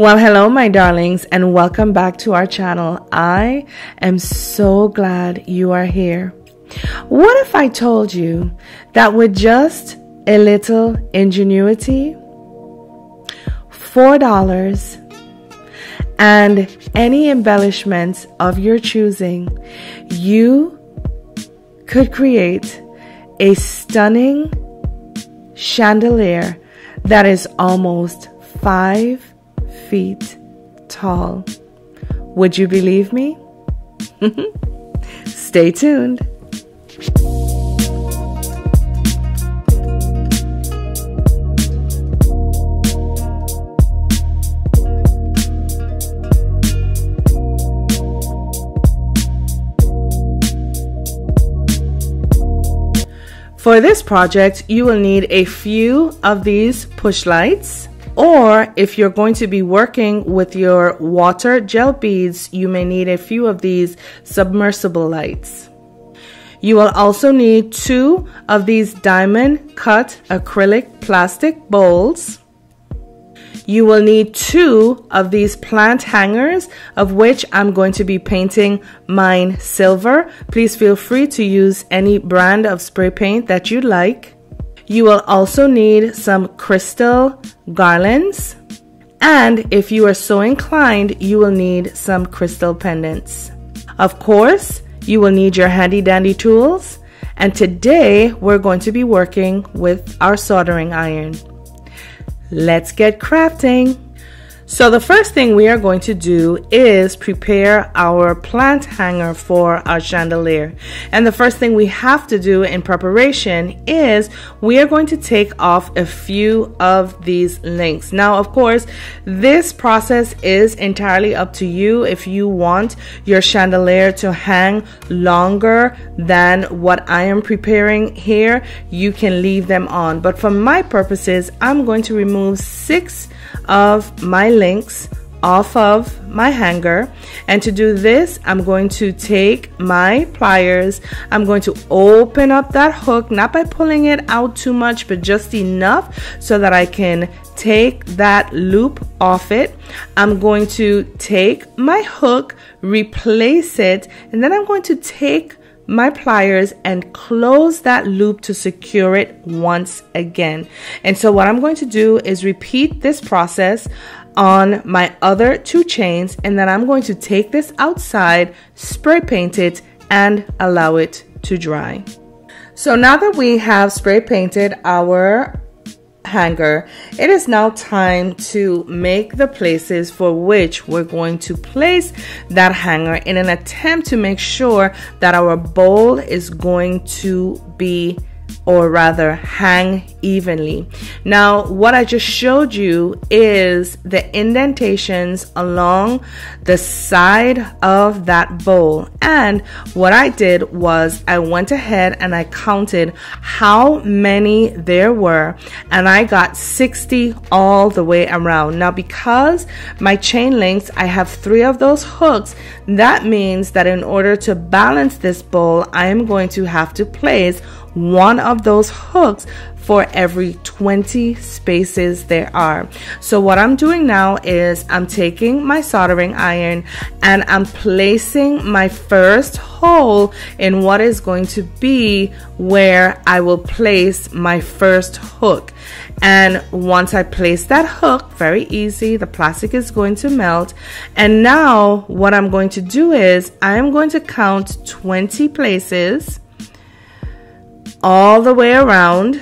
Well, hello my darlings, and welcome back to our channel. I am so glad you are here. What if I told you that with just a little ingenuity, $4 and any embellishments of your choosing, you could create a stunning chandelier that is almost 5 feet tall. Would you believe me? Stay tuned. For this project, you will need a few of these push lights, or if you're going to be working with your water gel beads, you may need a few of these submersible lights. You will also need 2 of these diamond cut acrylic plastic bowls. You will need 2 of these plant hangers, of which I'm going to be painting mine silver. Please feel free to use any brand of spray paint that you like. You will also need some crystal garlands, and if you are so inclined, you will need some crystal pendants. Of course, you will need your handy dandy tools, and today we're going to be working with our soldering iron. Let's get crafting. So the first thing we are going to do is prepare our plant hanger for our chandelier. And the first thing we have to do in preparation is we are going to take off a few of these links. Now, of course, this process is entirely up to you. If you want your chandelier to hang longer than what I am preparing here, you can leave them on. But for my purposes, I'm going to remove 6 of my links off of my hanger, and to do this I'm going to take my pliers. I'm going to open up that hook, not by pulling it out too much, but just enough so that I can take that loop off it. I'm going to take my hook, replace it, and then I'm going to take my pliers and close that loop to secure it once again. And so what I'm going to do is repeat this process on my other 2 chains, and then I'm going to take this outside, spray paint it, and allow it to dry. So now that we have spray painted our hanger, it is now time to make the places for which we're going to place that hanger in an attempt to make sure that our bowl is going to be, or rather hang evenly. Now, what I just showed you is the indentations along the side of that bowl, and what I did was I went ahead and I counted how many there were, and I got 60 all the way around. Now, because my chain links, I have 3 of those hooks, that means that in order to balance this bowl, I am going to have to place 1 of those hooks for every 20 spaces there are. So what I'm doing now is I'm taking my soldering iron and I'm placing my first hole in what is going to be where I will place my first hook. And once I place that hook, very easy, the plastic is going to melt. And now what I'm going to do is I am going to count 20 places all the way around,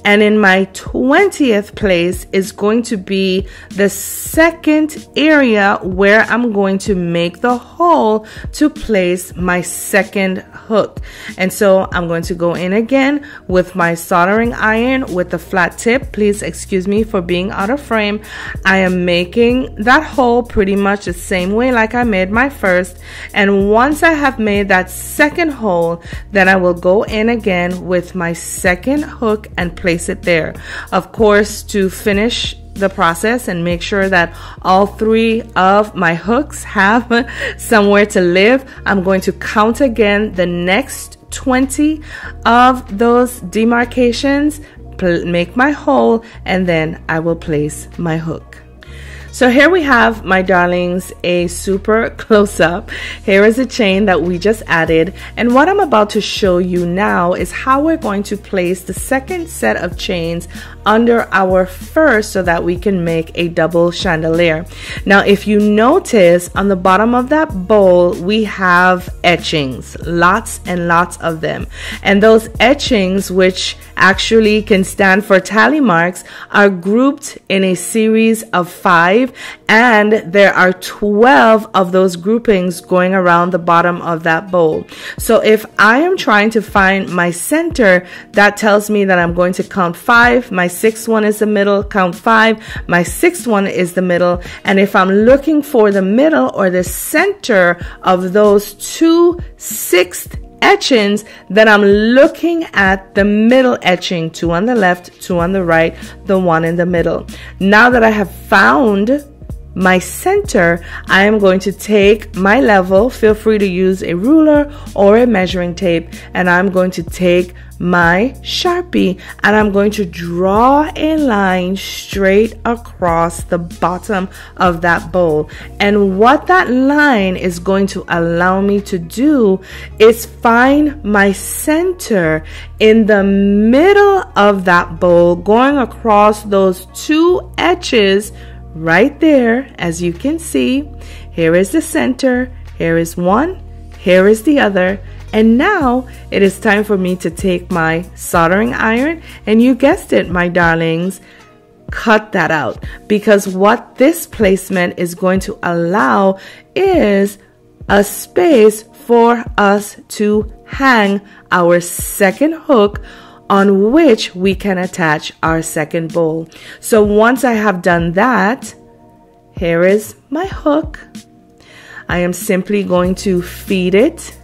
and in my 20th place is going to be the second area where I'm going to make the hole to place my second hook. And so I'm going to go in again with my soldering iron with the flat tip. Please excuse me for being out of frame. I am making that hole pretty much the same way like I made my first, and once I have made that second hole, then I will go in again with my second hook and place it there. Of course, to finish the process and make sure that all 3 of my hooks have somewhere to live, I'm going to count again the next 20 of those demarcations, make my hole, and then I will place my hook. So here we have, my darlings, a super close-up. Here is a chain that we just added, and what I'm about to show you now is how we're going to place the second set of chains under our first so that we can make a double chandelier. Now if you notice, on the bottom of that bowl we have etchings, lots and lots of them, and those etchings, which actually can stand for tally marks, are grouped in a series of 5, and there are 12 of those groupings going around the bottom of that bowl. So if I am trying to find my center, that tells me that I'm going to count 5. My 6th one is the middle, count 5. My 6th one is the middle, and if I'm looking for the middle or the center of those 2 6th etchings, then I'm looking at the middle etching, 2 on the left, 2 on the right, the 1 in the middle. Now that I have found my center, I am going to take my level, feel free to use a ruler or a measuring tape, and I'm going to take my Sharpie and I'm going to draw a line straight across the bottom of that bowl. And what that line is going to allow me to do is find my center in the middle of that bowl, going across those 2 edges right there. As you can see, here is the center, here is one, here is the other, and now it is time for me to take my soldering iron, and you guessed it, my darlings, cut that out, because what this placement is going to allow is a space for us to hang our second hook on which we can attach our second bowl. So once I have done that, here is my hook. I am simply going to feed it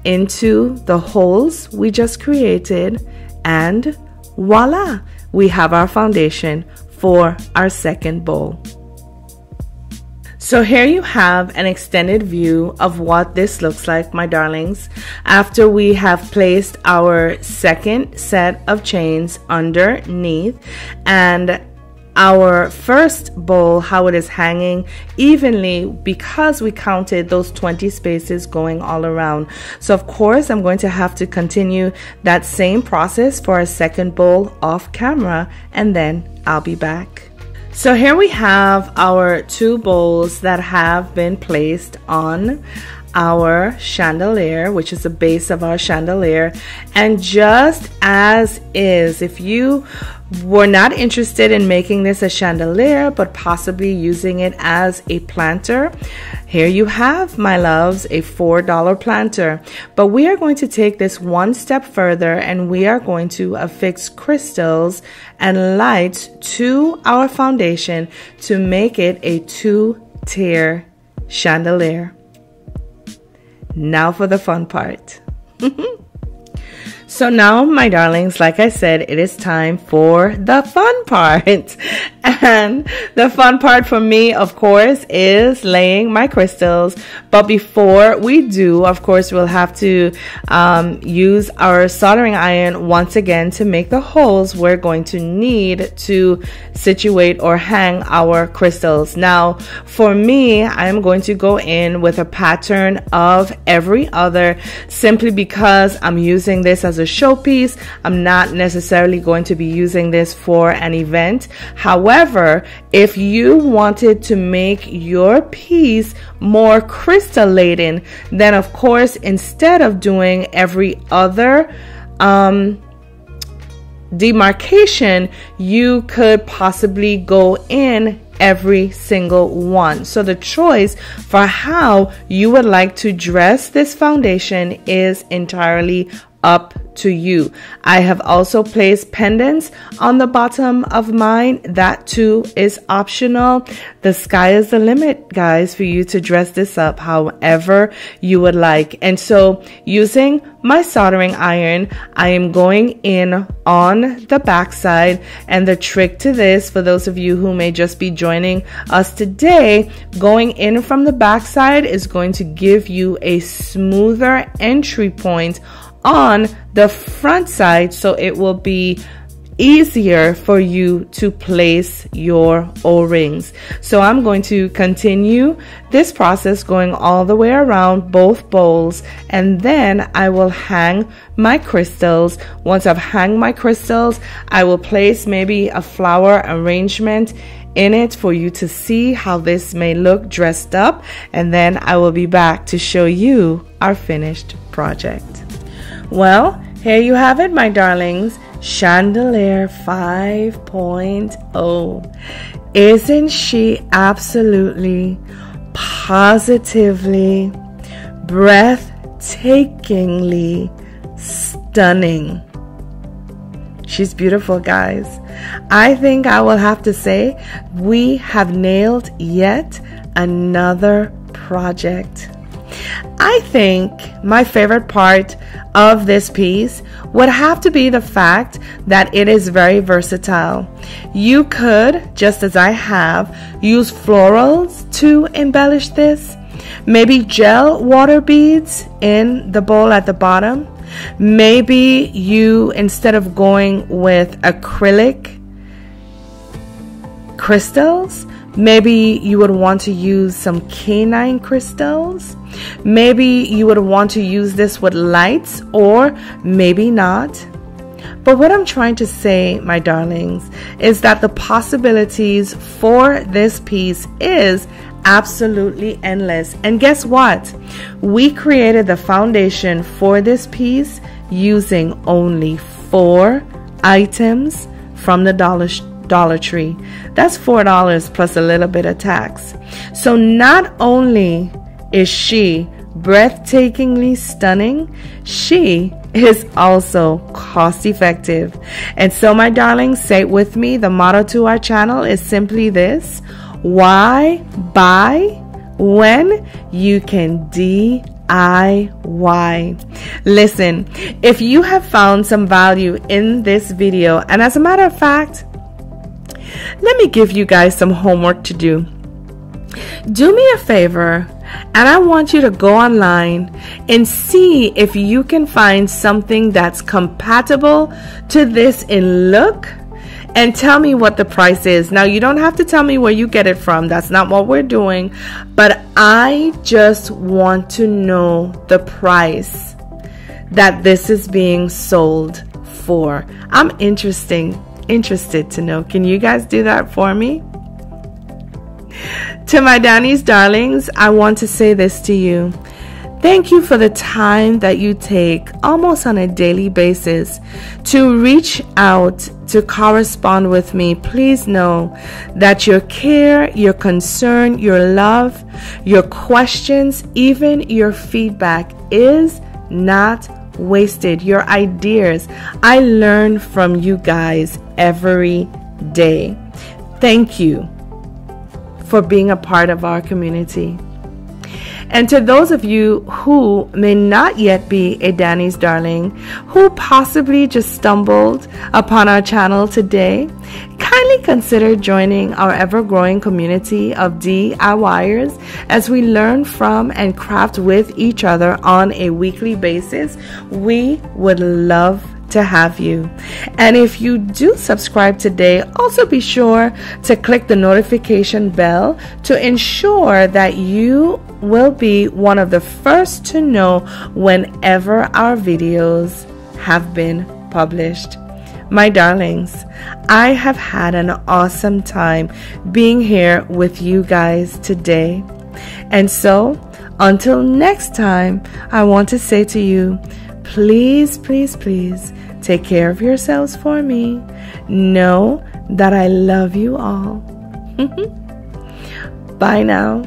into the holes we just created, and voila, we have our foundation for our second bowl. So here you have an extended view of what this looks like, my darlings, after we have placed our second set of chains underneath, and our first bowl, how it is hanging evenly because we counted those 20 spaces going all around. So of course I'm going to have to continue that same process for our second bowl off camera, and then I'll be back. So here we have our 2 bowls that have been placed on our chandelier, which is the base of our chandelier, and just as is, if you were not interested in making this a chandelier but possibly using it as a planter, here you have, my loves, a $4 planter. But we are going to take this one step further, and we are going to affix crystals and lights to our foundation to make it a 2-tier chandelier. Now for the fun part. So now, my darlings, like I said, it is time for the fun part. And the fun part for me, of course, is laying my crystals. But before we do, of course, we'll have to use our soldering iron once again to make the holes we're going to need to situate or hang our crystals. Now, for me, I'm going to go in with a pattern of every other, simply because I'm using this as a showpiece. I'm not necessarily going to be using this for an event. However, if you wanted to make your piece more crystal laden, then of course, instead of doing every other demarcation, you could possibly go in every single one. So the choice for how you would like to dress this foundation is entirely up to you. I have also placed pendants on the bottom of mine. That too is optional. The sky is the limit, guys, for you to dress this up however you would like. And so, using my soldering iron, I am going in on the back side. And the trick to this, for those of you who may just be joining us today, going in from the back side is going to give you a smoother entry point on the front side, so it will be easier for you to place your O-rings. So I'm going to continue this process going all the way around both bowls, and then I will hang my crystals. Once I've hung my crystals, I will place maybe a flower arrangement in it for you to see how this may look dressed up, and then I will be back to show you our finished project. Well, here you have it, my darlings. Chandelier 5.0. Isn't she absolutely, positively, breathtakingly stunning? She's beautiful, guys. I think I will have to say we have nailed yet another project. I think my favorite part of this piece would have to be the fact that it is very versatile. You could, just as I have, use florals to embellish this. Maybe gel water beads in the bowl at the bottom. Maybe you, instead of going with acrylic crystals, maybe you would want to use some canine crystals. Maybe you would want to use this with lights, or maybe not. But what I'm trying to say, my darlings, is that the possibilities for this piece is absolutely endless. And guess what? We created the foundation for this piece using only 4 items from the Dollar Tree. That's $4 plus a little bit of tax. So not only is she breathtakingly stunning, she is also cost effective. And so, my darlings, say it with me. The motto to our channel is simply this: why buy when you can DIY? Listen, if you have found some value in this video, and as a matter of fact, let me give you guys some homework to do. Do me a favor, and I want you to go online and see if you can find something that's compatible to this in look, and tell me what the price is. Now, you don't have to tell me where you get it from. That's not what we're doing. But I just want to know the price that this is being sold for. I'm interested to know. Can you guys do that for me? To my Danny's darlings, I want to say this to you. Thank you for the time that you take almost on a daily basis to reach out to correspond with me. Please know that your care, your concern, your love, your questions, even your feedback is not wasted. Your ideas, I learn from you guys every day. Thank you for being a part of our community. And to those of you who may not yet be a Danny's darling, who possibly just stumbled upon our channel today, kindly consider joining our ever-growing community of DIYers as we learn from and craft with each other on a weekly basis. We would love to have you. And if you do subscribe today, also be sure to click the notification bell to ensure that you will be one of the first to know whenever our videos have been published. My darlings, I have had an awesome time being here with you guys today. And so, until next time, I want to say to you, please, please, please take care of yourselves for me. Know that I love you all. Bye now.